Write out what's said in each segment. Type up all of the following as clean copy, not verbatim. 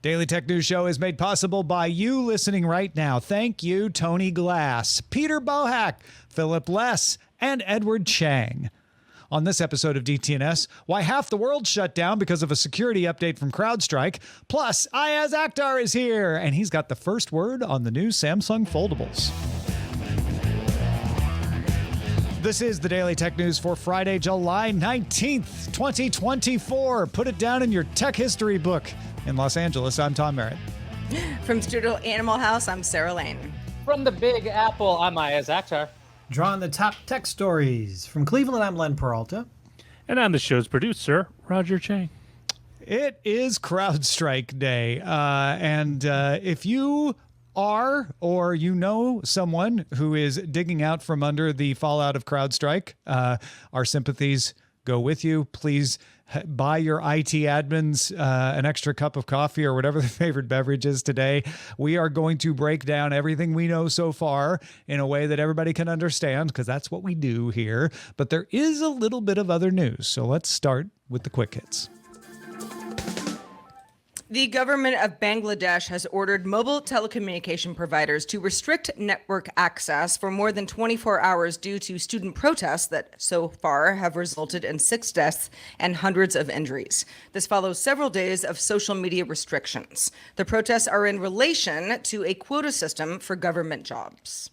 Daily Tech News Show is made possible by you listening right now. Thank you, Tony Glass, Peter Bohack, Philip Less, and Edward Chang. On this episode of DTNS, why half the world shut down because of a security update from CrowdStrike. Plus, Iyaz Akhtar is here, and he's got the first word on the new Samsung foldables. This is the Daily Tech News for Friday, July 19th, 2024. Put it down in your tech history book. In Los Angeles, I'm Tom Merritt. From Studio Animal House, I'm Sarah Lane. From the Big Apple, I'm Iyaz Akhtar. Drawing the top tech stories. From Cleveland, I'm Len Peralta. And I'm the show's producer, Roger Chang. It is CrowdStrike Day. And if you are or you know someone who is digging out from under the fallout of CrowdStrike, our sympathies go with you. Please buy your IT admins an extra cup of coffee or whatever their favorite beverage is today. We are going to break down everything we know so far in a way that everybody can understand, because that's what we do here. But there is a little bit of other news. So let's start with the quick hits. The government of Bangladesh has ordered mobile telecommunication providers to restrict network access for more than 24 hours due to student protests that so far have resulted in 6 deaths and hundreds of injuries. This follows several days of social media restrictions. The protests are in relation to a quota system for government jobs.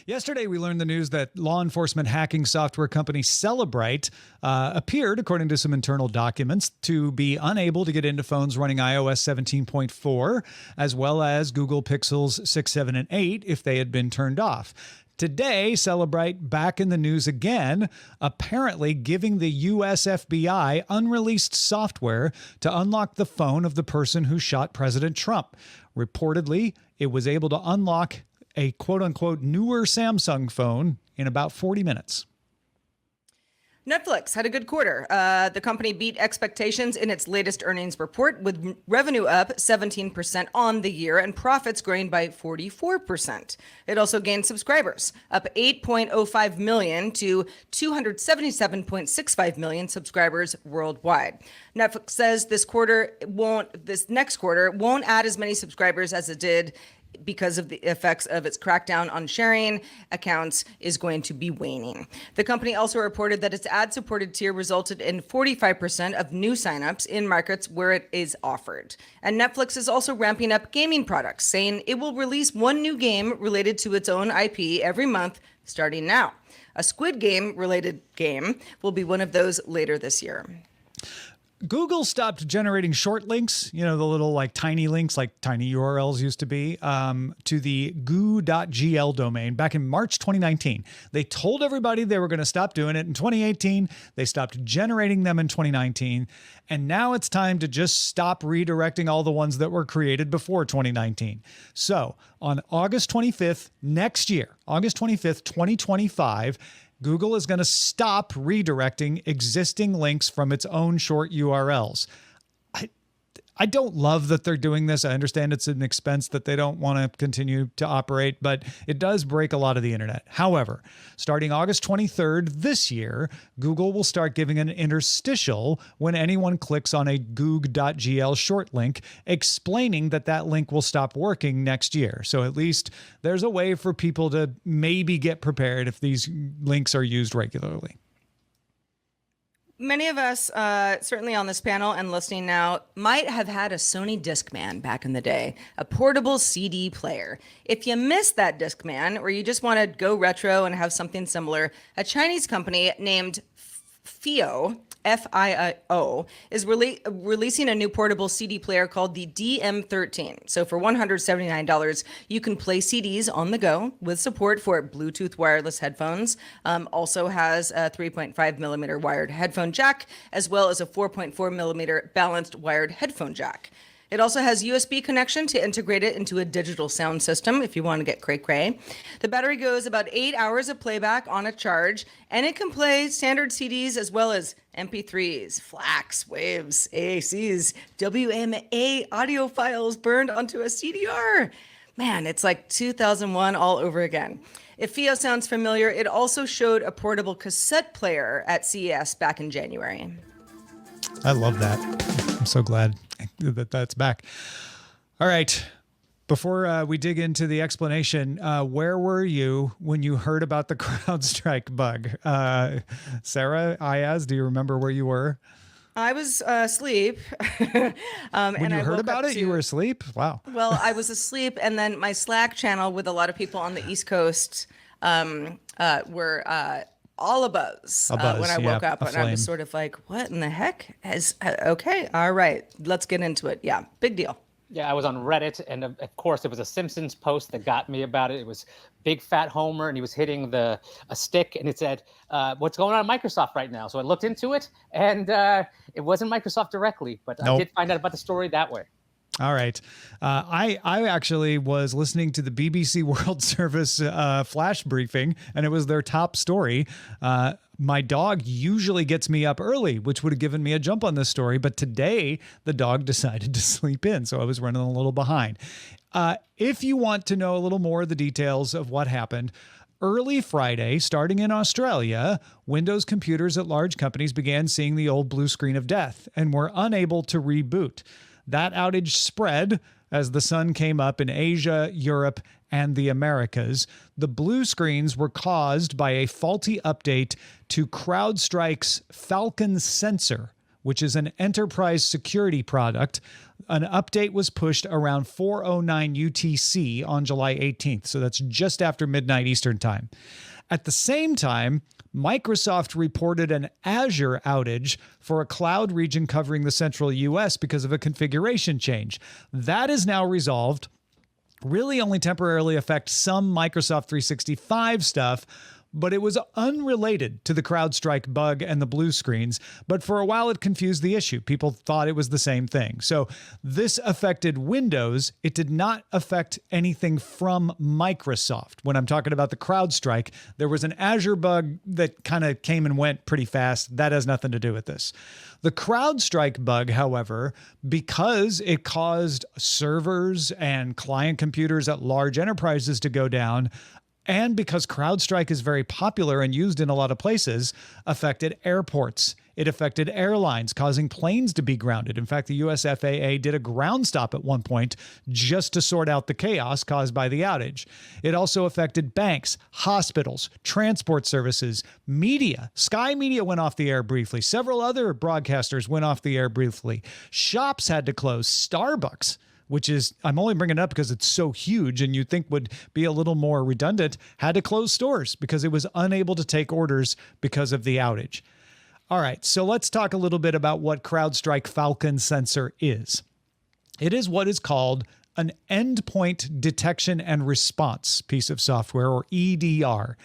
Yesterday, we learned the news that law enforcement hacking software company Celebrite appeared, according to some internal documents, to be unable to get into phones running iOS 17.4, as well as Google Pixels 6, 7, and 8 if they had been turned off. Today, Celebrite back in the news again, apparently giving the U.S. FBI unreleased software to unlock the phone of the person who shot President Trump. Reportedly, it was able to unlock a quote-unquote newer Samsung phone in about 40 minutes. Netflix had a good quarter. The company beat expectations in its latest earnings report, with revenue up 17% on the year and profits growing by 44%. It also gained subscribers, up 8.05 million to 277.65 million subscribers worldwide. Netflix says this next quarter won't add as many subscribers as it did because of the effects of its crackdown on sharing accounts is going to be waning. The company also reported that its ad-supported tier resulted in 45% of new signups in markets where it is offered. And Netflix is also ramping up gaming products, saying it will release one new game related to its own IP every month starting now. A Squid Game-related game will be one of those later this year. Google stopped generating short links, the little like tiny links, like tiny URLs used to be, to the goo.gl domain back in March 2019. They told everybody they were going to stop doing it in 2018. They stopped generating them in 2019. And now it's time to just stop redirecting all the ones that were created before 2019. So on August 25th next year, August 25th, 2025, Google is going to stop redirecting existing links from its own short URLs. I don't love that they're doing this. I understand it's an expense that they don't want to continue to operate, but it does break a lot of the internet. However, starting August 23rd this year, Google will start giving an interstitial when anyone clicks on a goog.gl short link, explaining that that link will stop working next year. So at least there's a way for people to maybe get prepared if these links are used regularly. Many of us, certainly on this panel and listening now, might have had a Sony Discman back in the day, a portable CD player. If you missed that Discman, or you just want to go retro and have something similar, a Chinese company named FIO, FIO, is releasing a new portable CD player called the DM13. So for $179, you can play CDs on the go with support for Bluetooth wireless headphones. Also has a 3.5 millimeter wired headphone jack, as well as a 4.4 millimeter balanced wired headphone jack. It also has USB connection to integrate it into a digital sound system if you want to get cray-cray. The battery goes about 8 hours of playback on a charge, and it can play standard CDs as well as MP3s, FLACs, WAVs, AACs, WMA audio files burned onto a CDR. Man, it's like 2001 all over again. If FIO sounds familiar, it also showed a portable cassette player at CES back in January. I love that. I'm so glad that that's back. All right. Before we dig into the explanation, where were you when you heard about the CrowdStrike bug? Sarah, Iyaz, do you remember where you were? I was asleep. When you heard about it, you were asleep? Wow. Well, I was asleep, and then my Slack channel with a lot of people on the East Coast were all abuzz, when I woke up, and I was sort of like, "What in the heck?" Okay, all right, let's get into it. Yeah, big deal. Yeah, I was on Reddit, and of course, it was a Simpsons post that got me about it. It was big fat Homer, and he was hitting a stick, and it said, "What's going on at Microsoft right now?" So I looked into it, and it wasn't Microsoft directly, but I did find out about the story that way. All right. I actually was listening to the BBC World Service flash briefing, and it was their top story. My dog usually gets me up early, which would have given me a jump on this story. But today, the dog decided to sleep in, so I was running a little behind. If you want to know a little more of the details of what happened, early Friday, starting in Australia, Windows computers at large companies began seeing the old blue screen of death and were unable to reboot. That outage spread as the sun came up in Asia, Europe, and the Americas. The blue screens were caused by a faulty update to CrowdStrike's Falcon sensor, which is an enterprise security product. An update was pushed around 4:09 UTC on July 18th, so that's just after midnight Eastern time. At the same time, Microsoft reported an Azure outage for a cloud region covering the central US because of a configuration change. That is now resolved. Really only temporarily affect some Microsoft 365 stuff, but it was unrelated to the CrowdStrike bug and the blue screens. But for a while, it confused the issue. People thought it was the same thing. So this affected Windows. It did not affect anything from Microsoft. When I'm talking about the CrowdStrike, there was an Azure bug that kind of came and went pretty fast. That has nothing to do with this. The CrowdStrike bug, however, because it caused servers and client computers at large enterprises to go down, and because CrowdStrike is very popular and used in a lot of places, affected airports. It affected airlines, causing planes to be grounded. In fact, the US FAA did a ground stop at one point just to sort out the chaos caused by the outage. It also affected banks, hospitals, transport services, media. Sky Media went off the air briefly. Several other broadcasters went off the air briefly. Shops had to close. Starbucks, which is, I'm only bringing it up because it's so huge and you'd think would be a little more redundant, had to close stores because it was unable to take orders because of the outage. All right, so let's talk a little bit about what CrowdStrike Falcon sensor is. It is what is called an endpoint detection and response piece of software, or EDR.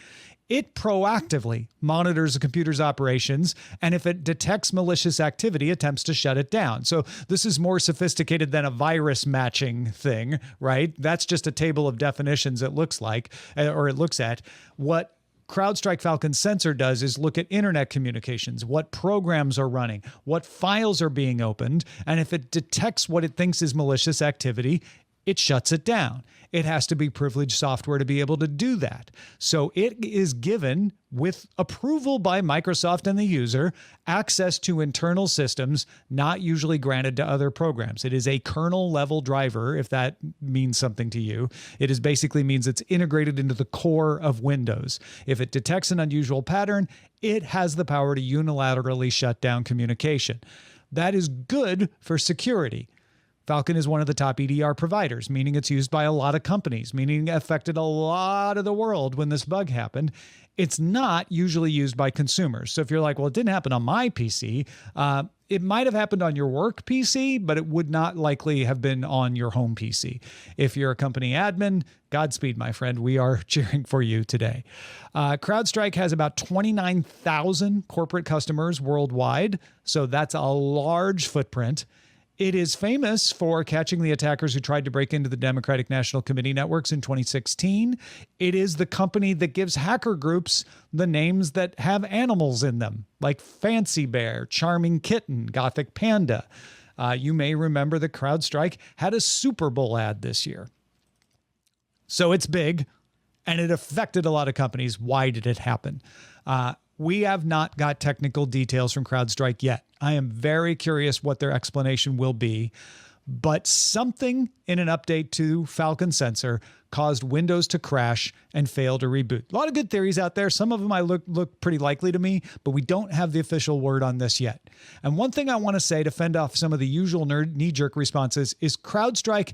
It proactively monitors a computer's operations, and if it detects malicious activity, attempts to shut it down. So this is more sophisticated than a virus matching thing, right? That's just a table of definitions it looks like, or it looks at. What CrowdStrike Falcon sensor does is look at internet communications, what programs are running, what files are being opened, and if it detects what it thinks is malicious activity, it shuts it down. It has to be privileged software to be able to do that. So it is given, with approval by Microsoft and the user, access to internal systems not usually granted to other programs. It is a kernel level driver, if that means something to you. It is basically means it's integrated into the core of Windows. If it detects an unusual pattern, it has the power to unilaterally shut down communication. That is good for security. Falcon is one of the top EDR providers, meaning it's used by a lot of companies, meaning it affected a lot of the world when this bug happened. It's not usually used by consumers. So if you're like, well, it didn't happen on my PC, it might have happened on your work PC, but it would not likely have been on your home PC. If you're a company admin, Godspeed, my friend. We are cheering for you today. CrowdStrike has about 29,000 corporate customers worldwide, so that's a large footprint. It is famous for catching the attackers who tried to break into the Democratic National Committee networks in 2016. It is the company that gives hacker groups the names that have animals in them, like Fancy Bear, Charming Kitten, Gothic Panda. You may remember that CrowdStrike had a Super Bowl ad this year. So it's big, and it affected a lot of companies. Why did it happen? We have not got technical details from CrowdStrike yet. I am very curious what their explanation will be. but something in an update to Falcon Sensor caused Windows to crash and fail to reboot. A lot of good theories out there. Some of them I look pretty likely to me, but we don't have the official word on this yet. And one thing I want to say to fend off some of the usual knee-jerk responses is CrowdStrike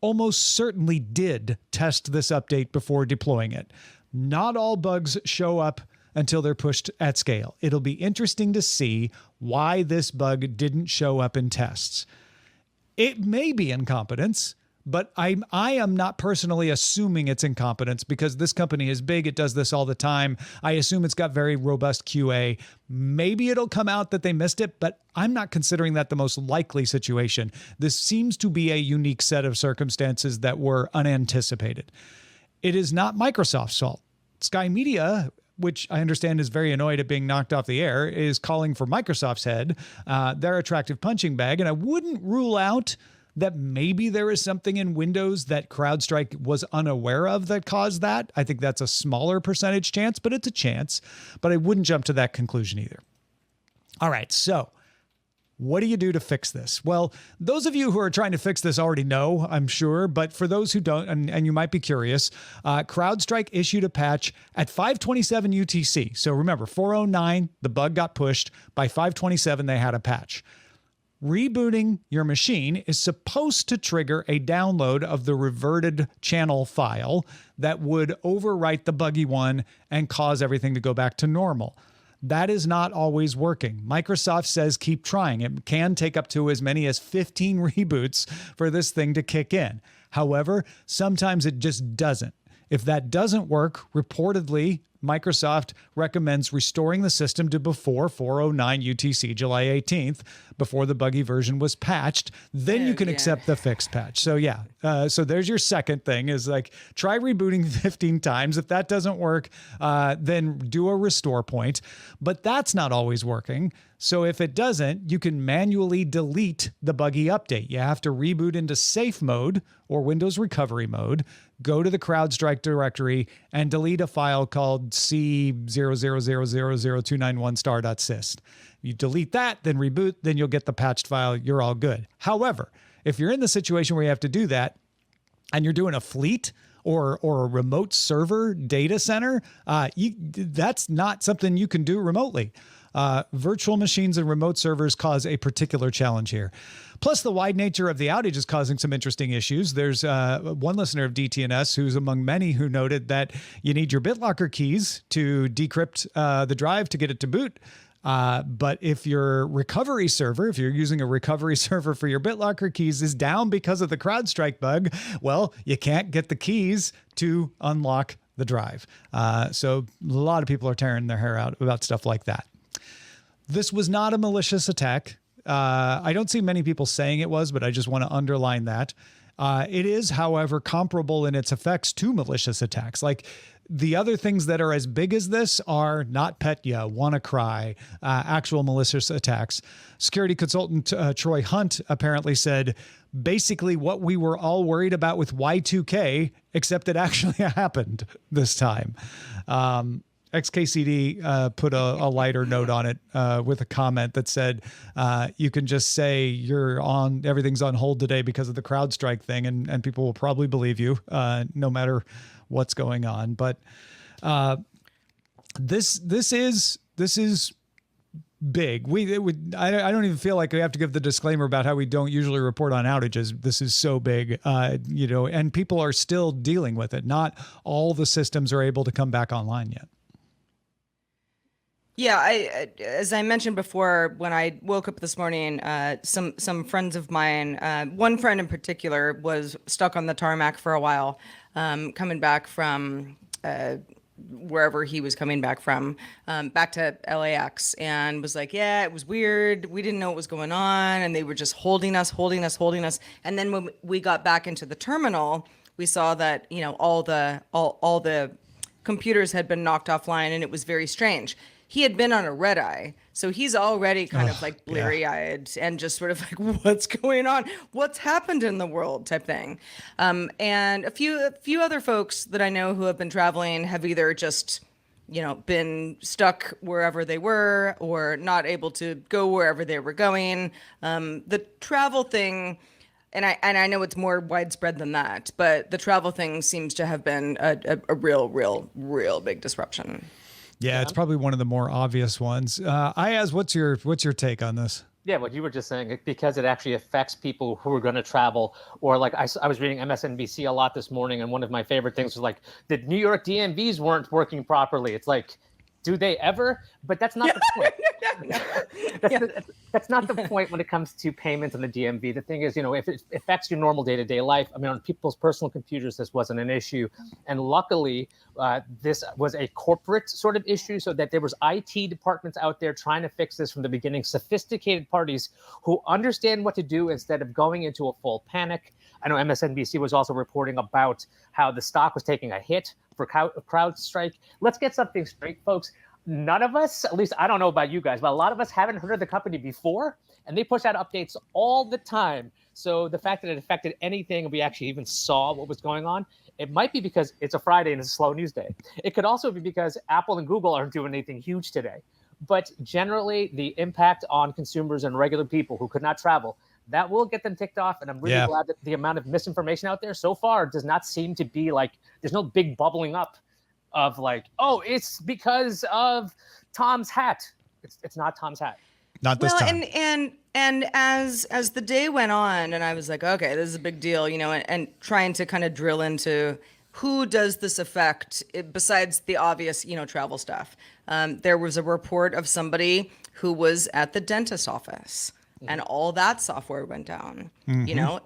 almost certainly did test this update before deploying it. Not all bugs show up until they're pushed at scale. It'll be interesting to see why this bug didn't show up in tests. It may be incompetence, but I am not personally assuming it's incompetence because this company is big. It does this all the time. I assume it's got very robust QA. Maybe it'll come out that they missed it, but I'm not considering that the most likely situation. This seems to be a unique set of circumstances that were unanticipated. It is not Microsoft's fault. Sky Media, which I understand is very annoyed at being knocked off the air, is calling for Microsoft's head, their attractive punching bag. And I wouldn't rule out that maybe there is something in Windows that CrowdStrike was unaware of that caused that. I think that's a smaller percentage chance, but it's a chance. But I wouldn't jump to that conclusion either. All right, so what do you do to fix this? Well, those of you who are trying to fix this already know, I'm sure, but for those who don't, and you might be curious, CrowdStrike issued a patch at 527 UTC. So remember, 409, the bug got pushed. By 527, they had a patch. Rebooting your machine is supposed to trigger a download of the reverted channel file that would overwrite the buggy one and cause everything to go back to normal. That is not always working. Microsoft says keep trying. It can take up to as many as 15 reboots for this thing to kick in. However, sometimes it just doesn't. If that doesn't work, reportedly, Microsoft recommends restoring the system to before 409 UTC, July 18th, before the buggy version was patched. Then you can accept the fixed patch. So yeah, so there's your second thing is like try rebooting 15 times. If that doesn't work, then do a restore point. But that's not always working. So if it doesn't, you can manually delete the buggy update. You have to reboot into safe mode or Windows recovery mode, go to the CrowdStrike directory and delete a file called C000000291star.syst. You delete that, then reboot, then you'll get the patched file. You're all good. However, if you're in the situation where you have to do that and you're doing a fleet or a remote server data center, that's not something you can do remotely. Virtual machines and remote servers cause a particular challenge here. Plus, the wide nature of the outage is causing some interesting issues. There's one listener of DTNS who's among many who noted that you need your BitLocker keys to decrypt the drive to get it to boot. But if your recovery server, if you're using a recovery server for your BitLocker keys is down because of the CrowdStrike bug, well, you can't get the keys to unlock the drive. So a lot of people are tearing their hair out about stuff like that. This was not a malicious attack. I don't see many people saying it was, but I just want to underline that. It is, however, comparable in its effects to malicious attacks. Like the other things that are as big as this are not Petya, WannaCry, actual malicious attacks. Security consultant Troy Hunt apparently said, basically what we were all worried about with Y2K, except it actually happened this time. XKCD put a lighter note on it with a comment that said, you can just say everything's on hold today because of the CrowdStrike thing, and people will probably believe you no matter what's going on. But this is big. I don't even feel like we have to give the disclaimer about how we don't usually report on outages. This is so big, and people are still dealing with it. Not all the systems are able to come back online yet. Yeah, as I mentioned before, when I woke up this morning, some friends of mine, one friend in particular, was stuck on the tarmac for a while, coming back from wherever he was coming back from, back to LAX, and was like, yeah, it was weird. We didn't know what was going on, and they were just holding us. And then when we got back into the terminal, we saw that all the computers had been knocked offline, and it was very strange. He had been on a red eye, so he's already kind of like bleary-eyed and just sort of like, what's going on? What's happened in the world type thing. And a few other folks that I know who have been traveling have either just, been stuck wherever they were or not able to go wherever they were going. The travel thing, And I know it's more widespread than that, but the travel thing seems to have been a real big disruption. Yeah, it's probably one of the more obvious ones. Iyaz, what's your take on this? Yeah, what you were just saying, because it actually affects people who are going to travel. Or like I was reading MSNBC a lot this morning, and one of my favorite things was like, the New York DMVs weren't working properly. It's like, do they ever? But that's not the point. That's not the point when it comes to payments on the DMV. The thing is, if it affects your normal day-to-day life, I mean, on people's personal computers, this wasn't an issue. And luckily, this was a corporate sort of issue, so that there was IT departments out there trying to fix this from the beginning, sophisticated parties who understand what to do instead of going into a full panic. I know MSNBC was also reporting about how the stock was taking a hit for CrowdStrike. Let's get something straight, folks. None of us, at least I don't know about you guys, but a lot of us haven't heard of the company before, and they push out updates all the time. So the fact that it affected anything, and we actually even saw what was going on, it might be because it's a Friday and it's a slow news day. It could also be because Apple and Google aren't doing anything huge today. But generally, the impact on consumers and regular people who could not travel, that will get them ticked off. And I'm really glad that the amount of misinformation out there so far does not seem to be like, there's no big bubbling up of like, oh, it's because of Tom's hat. It's not Tom's hat. Not this time. And as the day went on, and I was like, okay, this is a big deal, and trying to kind of drill into who does this affect besides the obvious, travel stuff. There was a report of somebody who was at the dentist's office. And all that software went down.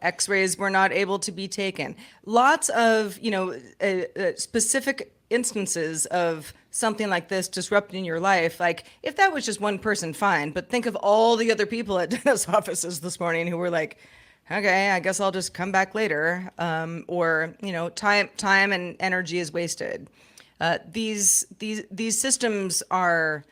X-rays were not able to be taken. Lots of, specific instances of something like this disrupting your life. Like, if that was just one person, fine. But think of all the other people at dentist offices this morning who were like, okay, I guess I'll just come back later. Or, time and energy is wasted. These systems are...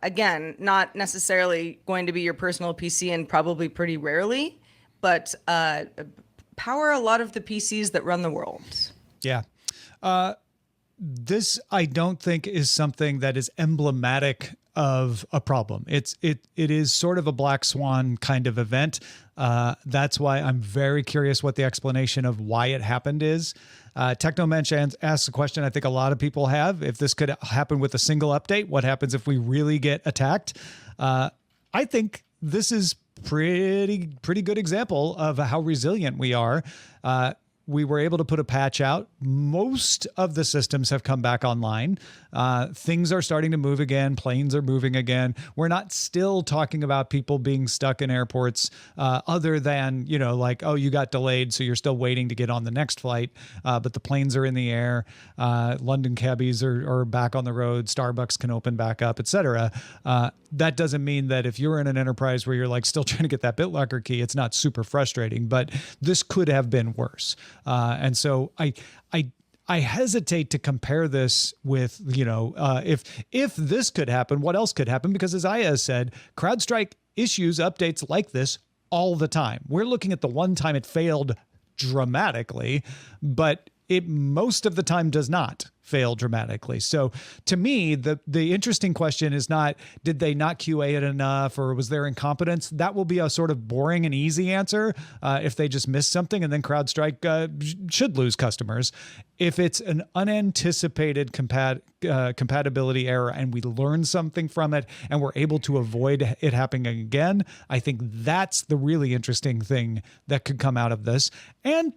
again, not necessarily going to be your personal PC, and probably pretty rarely, but power a lot of the PCs that run the world. Yeah. This, I don't think, is something that is emblematic of a problem. It is sort of a black swan kind of event. That's why I'm very curious what the explanation of why it happened is. Technomensch asks a question I think a lot of people have. If this could happen with a single update, what happens if we really get attacked? I think this is pretty good example of how resilient we are. We were able to put a patch out. Most of the systems have come back online. Things are starting to move again. Planes are moving again. We're not still talking about people being stuck in airports other than, like, oh, you got delayed, so you're still waiting to get on the next flight. But the planes are in the air. London cabbies are back on the road. Starbucks can open back up, etc. That doesn't mean that if you're in an enterprise where you're like still trying to get that BitLocker key, it's not super frustrating, but this could have been worse. And so I hesitate to compare this with, if this could happen, what else could happen? Because as Iyaz said, CrowdStrike issues updates like this all the time. We're looking at the one time it failed dramatically, but it most of the time does not fail dramatically. So to me, the interesting question is not, did they not QA it enough, or was there incompetence? That will be a sort of boring and easy answer if they just missed something, and then CrowdStrike should lose customers. If it's an unanticipated compatibility error and we learn something from it and we're able to avoid it happening again, I think that's the really interesting thing that could come out of this. And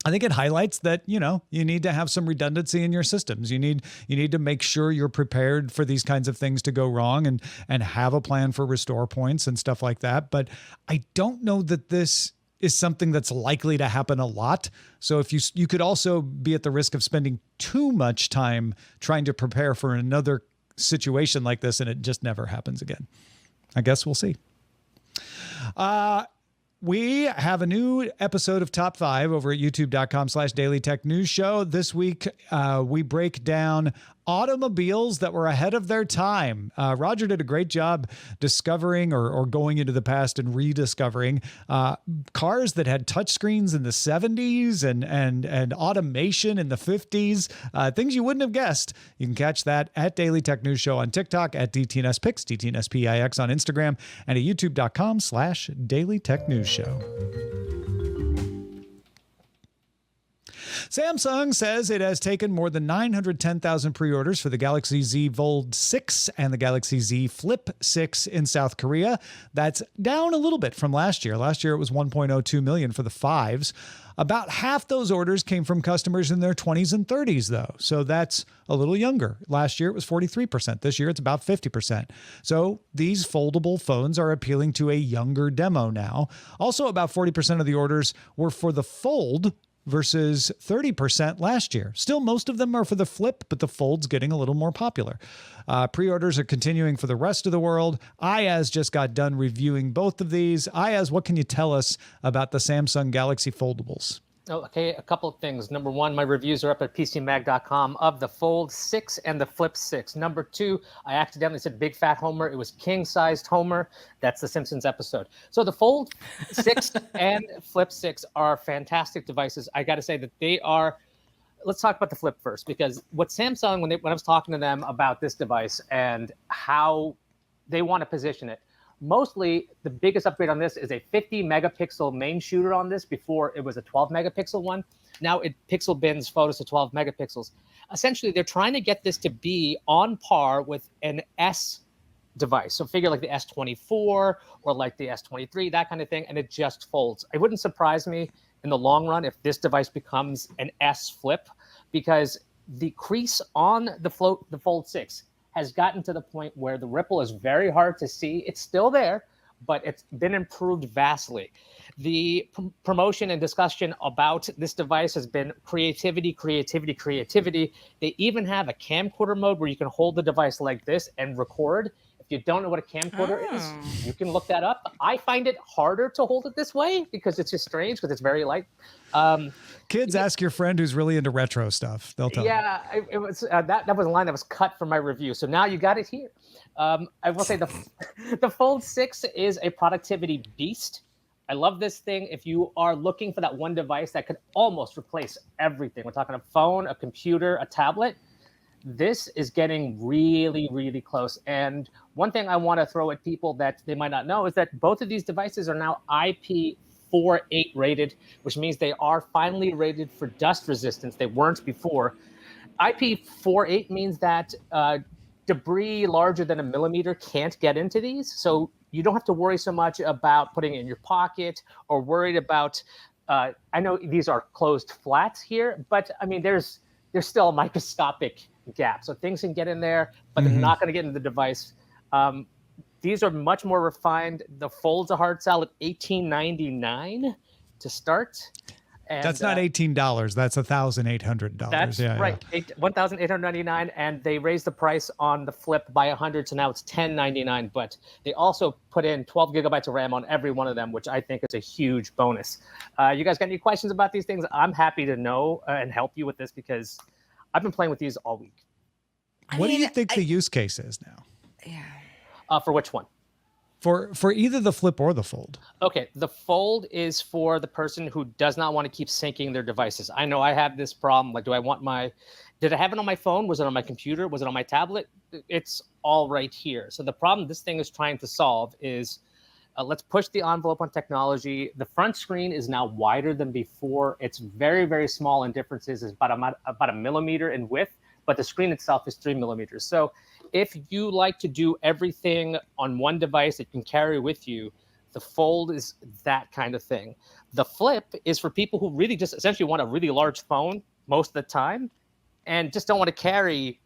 I think it highlights that, you need to have some redundancy in your systems. You need to make sure you're prepared for these kinds of things to go wrong and have a plan for restore points and stuff like that. But I don't know that this is something that's likely to happen a lot. So if you could also be at the risk of spending too much time trying to prepare for another situation like this, and it just never happens again. I guess we'll see. We have a new episode of Top 5 over at youtube.com/Daily Tech News Show. This week, we break down automobiles that were ahead of their time. Roger did a great job discovering or going into the past and rediscovering cars that had touchscreens in the 70s and automation in the 50s, things you wouldn't have guessed. You can catch that at Daily Tech News Show on TikTok, at DTNS Pix, DTNS PIX on Instagram, and at youtube.com/Daily Tech News Show. Samsung says it has taken more than 910,000 pre-orders for the Galaxy Z Fold 6 and the Galaxy Z Flip 6 in South Korea. That's down a little bit from last year. Last year, it was 1.02 million for the 5s. About half those orders came from customers in their 20s and 30s, though. So that's a little younger. Last year, it was 43%. This year, it's about 50%. So these foldable phones are appealing to a younger demo now. Also, about 40% of the orders were for the Fold, versus 30% last year. Still, most of them are for the Flip, but the Fold's getting a little more popular. Pre-orders are continuing for the rest of the world. Iyaz just got done reviewing both of these. Iyaz, what can you tell us about the Samsung Galaxy Foldables? Okay, a couple of things. Number one, my reviews are up at PCMag.com of the Fold 6 and the Flip 6. Number two, I accidentally said big fat Homer. It was king-sized Homer. That's the Simpsons episode. So the Fold 6 and Flip 6 are fantastic devices. I got to say that they are. Let's talk about the Flip first, because what Samsung, when I was talking to them about this device and how they want to position it, mostly, the biggest upgrade on this is a 50 megapixel main shooter on this. Before, it was a 12 megapixel one. Now it pixel bins photos to 12 megapixels. Essentially, they're trying to get this to be on par with an S device. So figure like the S24 or like the S23, that kind of thing, and it just folds. It wouldn't surprise me in the long run if this device becomes an S Flip, because the crease on the Fold 6 has gotten to the point where the ripple is very hard to see. It's still there, but it's been improved vastly. The promotion and discussion about this device has been creativity, creativity, creativity. They even have a camcorder mode where you can hold the device like this and record. If you don't know what a camcorder is, you can look that up. I find it harder to hold it this way because it's just strange, because it's very light. Kids, ask your friend who's really into retro stuff. They'll tell you. Yeah, it was that was a line that was cut from my review. So now you got it here. I will say the Fold 6 is a productivity beast. I love this thing. If you are looking for that one device that could almost replace everything, we're talking a phone, a computer, a tablet, this is getting really, really close. And one thing I want to throw at people that they might not know is that both of these devices are now IP48 rated, which means they are finally rated for dust resistance. They weren't before. IP48 means that debris larger than a millimeter can't get into these. So you don't have to worry so much about putting it in your pocket or worried about, I know these are closed flats here, but I mean, there's still a microscopic gap. So things can get in there, but they're not going to get into the device. These are much more refined. The Fold's a hard sell at $1,899 to start. And, that's not $18. That's $1,800. That's right. Yeah. $1,899, and they raised the price on the Flip by $100, so now it's $1,099. But they also put in 12 gigabytes of RAM on every one of them, which I think is a huge bonus. You guys got any questions about these things? I'm happy to know and help you with this, because I've been playing with these all week. What do you think the use case is now? Yeah. For which one? For either the Flip or the Fold. Okay, the Fold is for the person who does not want to keep syncing their devices. I know I have this problem. Like, did I have it on my phone? Was it on my computer? Was it on my tablet? It's all right here. So the problem this thing is trying to solve is, let's push the envelope on technology. The front screen is now wider than before. It's very, very small in differences. It's about a millimeter in width, but the screen itself is 3 millimeters. So if you like to do everything on one device that you can carry with you, the Fold is that kind of thing. The Flip is for people who really just essentially want a really large phone most of the time and just don't want to carry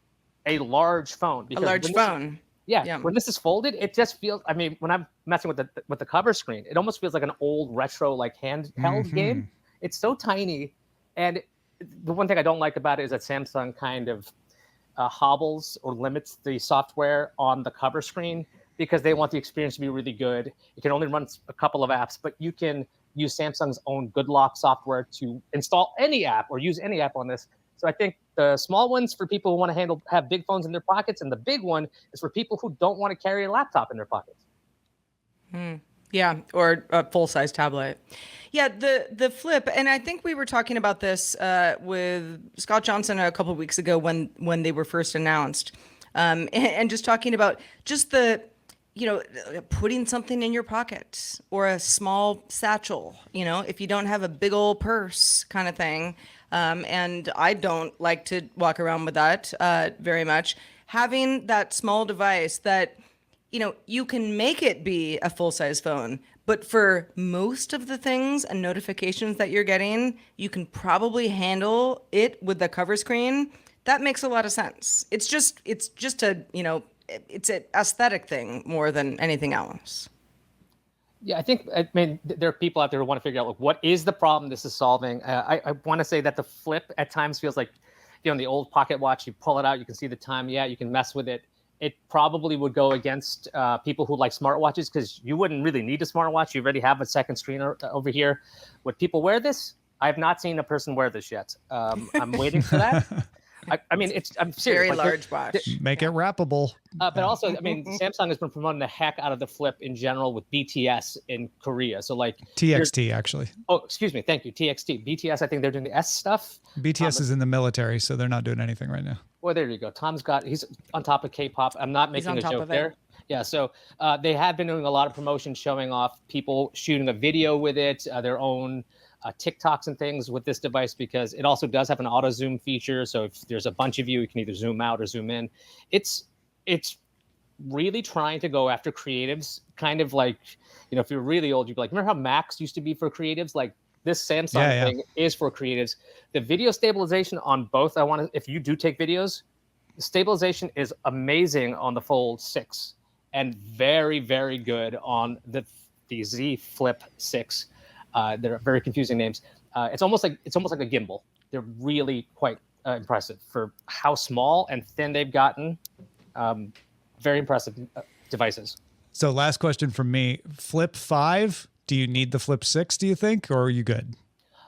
a large phone. A large phone. Yeah, when this is folded, it just feels, I mean, when I'm messing with the cover screen, it almost feels like an old retro, like handheld game. It's so tiny. And the one thing I don't like about it is that Samsung kind of hobbles or limits the software on the cover screen because they want the experience to be really good. It can only run a couple of apps, but you can use Samsung's own Good Lock software to install any app or use any app on this. So I think The small one's for people who want to have big phones in their pockets, and the big one is for people who don't want to carry a laptop in their pockets. Yeah, or a full-size tablet. Yeah, the Flip, and I think we were talking about this with Scott Johnson a couple of weeks ago when they were first announced, and just talking about just the, putting something in your pocket or a small satchel, if you don't have a big old purse kind of thing. And I don't like to walk around with that very much. Having that small device that, you can make it be a full-size phone, but for most of the things and notifications that you're getting, you can probably handle it with the cover screen. That makes a lot of sense. It's just a, it's an aesthetic thing more than anything else. Yeah, I mean, there are people out there who want to figure out, like, what is the problem this is solving? I want to say that the Flip at times feels like, the old pocket watch, you pull it out, you can see the time. Yeah, you can mess with it. It probably would go against people who like smartwatches, because you wouldn't really need a smartwatch. You already have a second screen over here. Would people wear this? I have not seen a person wear this yet. I'm waiting for that. I mean, I'm serious. Very large watch. Make it wrappable. But also, I mean, Samsung has been promoting the heck out of the Flip in general with BTS in Korea. So like TXT, actually. Oh, excuse me. Thank you. TXT. BTS, I think they're doing the S stuff. BTS is in the military, so they're not doing anything right now. Well, there you go. He's on top of K-pop. I'm not making a joke there. Yeah, so they have been doing a lot of promotion, showing off people shooting a video with it, their own TikToks and things with this device, because it also does have an auto zoom feature. So if there's a bunch of you can either zoom out or zoom in. It's really trying to go after creatives, kind of like, if you're really old, you'd be like, remember how Macs used to be for creatives? Like this Samsung thing is for creatives. The video stabilization on both, if you do take videos, the stabilization is amazing on the Fold 6 and very, very good on the Z Flip 6. They're very confusing names. It's almost like a gimbal. They're really quite impressive for how small and thin they've gotten. Very impressive devices. So last question from me. Flip 5, do you need the Flip 6, do you think, or are you good?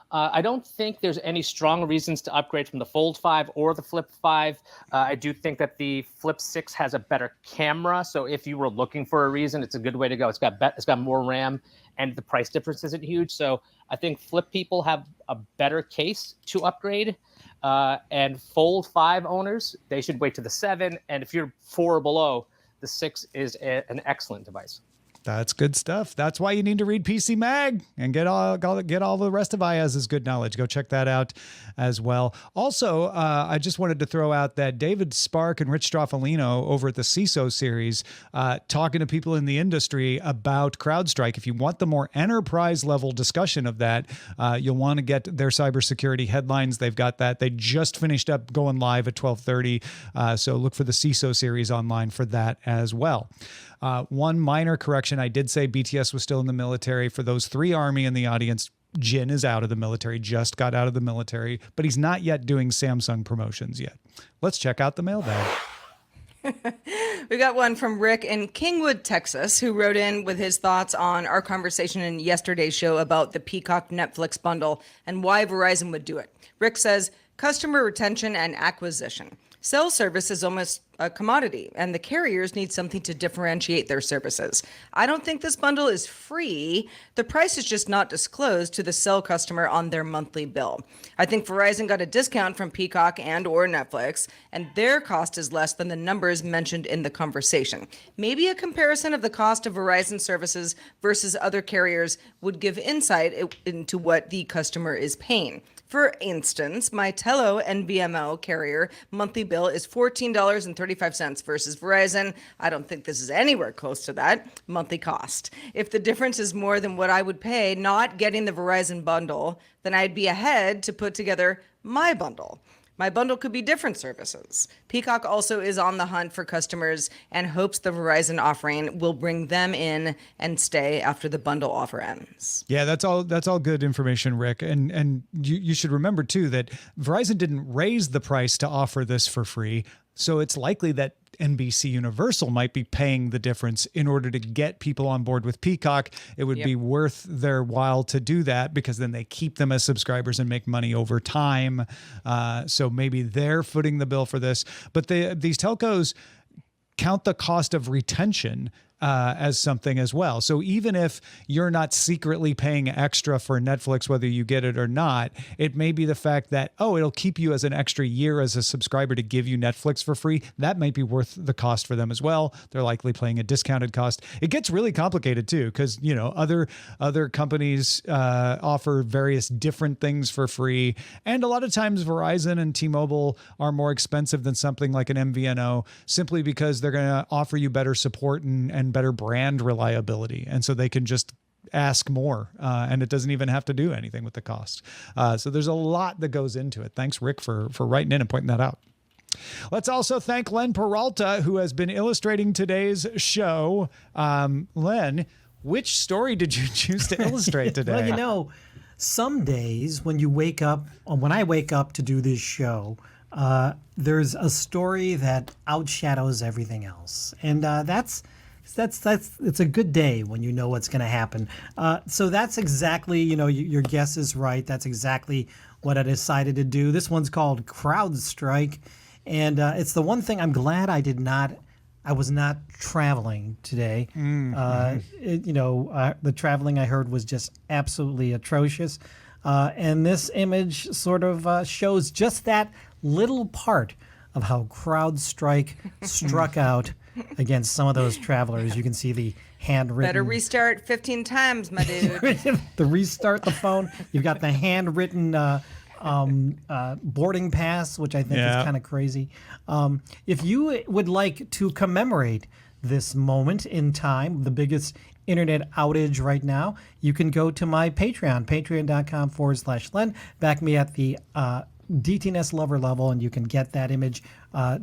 I don't think there's any strong reasons to upgrade from the Fold 5 or the Flip 5. I do think that the Flip 6 has a better camera. So if you were looking for a reason, it's a good way to go. It's got more RAM, and the price difference isn't huge. So I think Flip people have a better case to upgrade. And Fold 5 owners, they should wait to the 7. And if you're 4 or below, the 6 is an excellent device. That's good stuff. That's why you need to read PC Mag and get all the rest of Iyaz's good knowledge. Go check that out as well. Also, I just wanted to throw out that David Spark and Rich Stroffolino over at the CISO series talking to people in the industry about CrowdStrike. If you want the more enterprise level discussion of that, you'll want to get their cybersecurity headlines. They've got that. They just finished up going live at 12:30. So look for the CISO series online for that as well. One minor correction. I did say BTS was still in the military. For those 3 Army in the audience, Jin is out of the military, just got out of the military, but he's not yet doing Samsung promotions yet. Let's check out the mailbag. We got one from Rick in Kingwood, Texas, who wrote in with his thoughts on our conversation in yesterday's show about the Peacock Netflix bundle and why Verizon would do it. Rick says, customer retention and acquisition. Cell service is almost a commodity, and the carriers need something to differentiate their services. I don't think this bundle is free. The price is just not disclosed to the cell customer on their monthly bill. I think Verizon got a discount from Peacock and or Netflix, and their cost is less than the numbers mentioned in the conversation. Maybe a comparison of the cost of Verizon services versus other carriers would give insight into what the customer is paying. For instance, my Tello NVMO carrier monthly bill is $14.35 versus Verizon. I don't think this is anywhere close to that monthly cost. If the difference is more than what I would pay not getting the Verizon bundle, then I'd be ahead to put together my bundle. My bundle could be different services. Peacock also is on the hunt for customers and hopes the Verizon offering will bring them in and stay after the bundle offer ends. Yeah, that's all good information, Rick. And you should remember too that Verizon didn't raise the price to offer this for free. So it's likely that NBC Universal might be paying the difference in order to get people on board with Peacock. It would be worth their while to do that because then they keep them as subscribers and make money over time. So maybe they're footing the bill for this. But these telcos count the cost of retention as something as well. So even if you're not secretly paying extra for Netflix, whether you get it or not, it may be the fact that, it'll keep you as an extra year as a subscriber to give you Netflix for free. That might be worth the cost for them as well. They're likely paying a discounted cost. It gets really complicated too, because, other companies offer various different things for free. And a lot of times Verizon and T-Mobile are more expensive than something like an MVNO simply because they're going to offer you better support and better brand reliability. And so they can just ask more and it doesn't even have to do anything with the cost. So there's a lot that goes into it. Thanks, Rick, for writing in and pointing that out. Let's also thank Len Peralta, who has been illustrating today's show. Len, which story did you choose to illustrate today? Well, some days when you wake up, or when I wake up to do this show, there's a story that outshadows everything else. And that's it's a good day when you know what's going to happen. So that's exactly, your guess is right. That's exactly what I decided to do. This one's called CrowdStrike. And it's the one thing I'm glad I was not traveling today. The traveling I heard was just absolutely atrocious. And this image sort of shows just that little part of how CrowdStrike struck out against some of those travelers. You can see the handwritten. Better restart 15 times, my dude. The restart the phone. You've got the handwritten boarding pass, which I think is kind of crazy. If you would like to commemorate this moment in time, the biggest internet outage right now, you can go to my Patreon, patreon.com/Len. Back me at the DTNS lover level, and you can get that image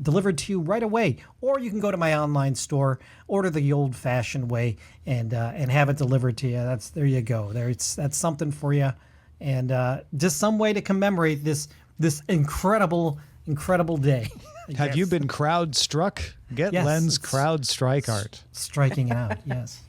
delivered to you right away. Or you can go to my online store, order the old-fashioned way, and have it delivered to you. There you go. That's something for you, and just some way to commemorate this incredible day. Have you been crowd struck? Get Len's crowd strike art. Striking out, yes.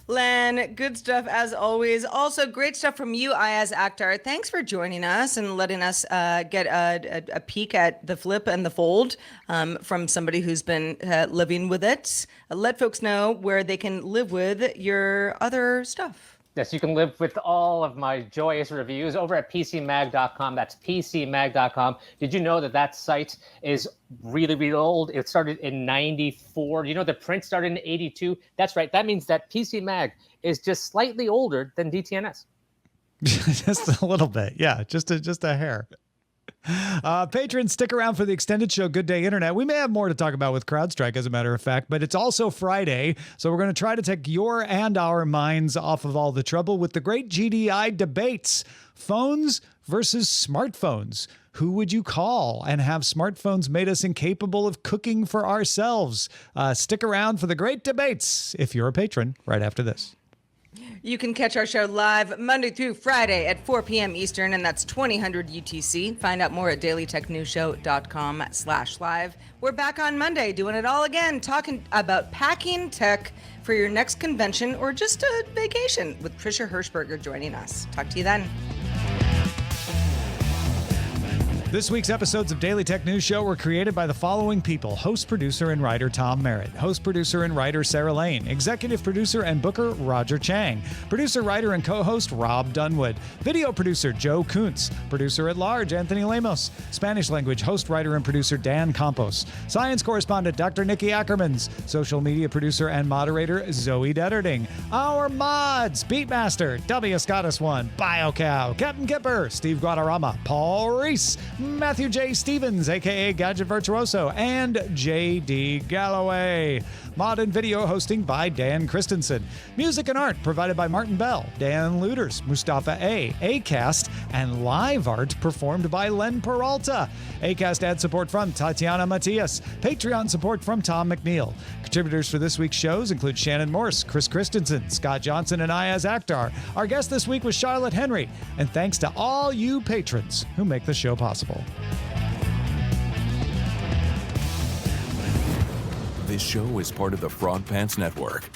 Len, good stuff as always. Also, great stuff from you, Iyaz Akhtar. Thanks for joining us and letting us get a peek at the flip and the fold from somebody who's been living with it. Let folks know where they can live with your other stuff. Yes, you can live with all of my joyous reviews over at PCMag.com. That's PCMag.com. Did you know that site is really, really old? It started in 94. You know, the print started in 82. That's right. That means that PC Mag is just slightly older than DTNS. Just a little bit. Yeah, just a hair. Patrons, stick around for the extended show, Good Day Internet. We may have more to talk about with CrowdStrike, as a matter of fact, but it's also Friday, so we're going to try to take your and our minds off of all the trouble with the great GDI debates. Phones versus smartphones. Who would you call? And have smartphones made us incapable of cooking for ourselves? Stick around for the great debates if you're a patron right after this. You can catch our show live Monday through Friday at 4 p.m. Eastern, and that's 2000 UTC. Find out more at dailytechnewsshow.com/live. We're back on Monday doing it all again, talking about packing tech for your next convention or just a vacation with Trisha Hershberger joining us. Talk to you then. This week's episodes of Daily Tech News Show were created by the following people: host, producer, and writer Tom Merritt, host, producer, and writer Sarah Lane, executive producer and booker Roger Chang, producer, writer, and co-host Rob Dunwood, video producer Joe Kuntz, producer at large Anthony Lemos, Spanish language host, writer, and producer Dan Campos, science correspondent Dr. Nikki Ackermans, social media producer and moderator Zoe Detterding, our mods: Beatmaster, W. Scottus1, BioCow, Captain Kipper, Steve Guadarrama, Paul Reese, Matthew J. Stevens, a.k.a. Gadget Virtuoso, and J.D. Galloway. Mod and video hosting by Dan Christensen. Music and art provided by Martin Bell, Dan Luders, Mustafa A., Acast, and live art performed by Len Peralta. Acast ad support from Tatiana Matias. Patreon support from Tom McNeil. Contributors for this week's shows include Shannon Morse, Chris Christensen, Scott Johnson, and Iyaz Akhtar. Our guest this week was Charlotte Henry. And thanks to all you patrons who make the show possible. This show is part of the Frog Pants Network.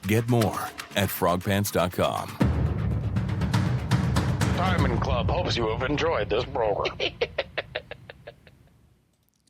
Get more at frogpants.com. Diamond Club hopes you have enjoyed this program.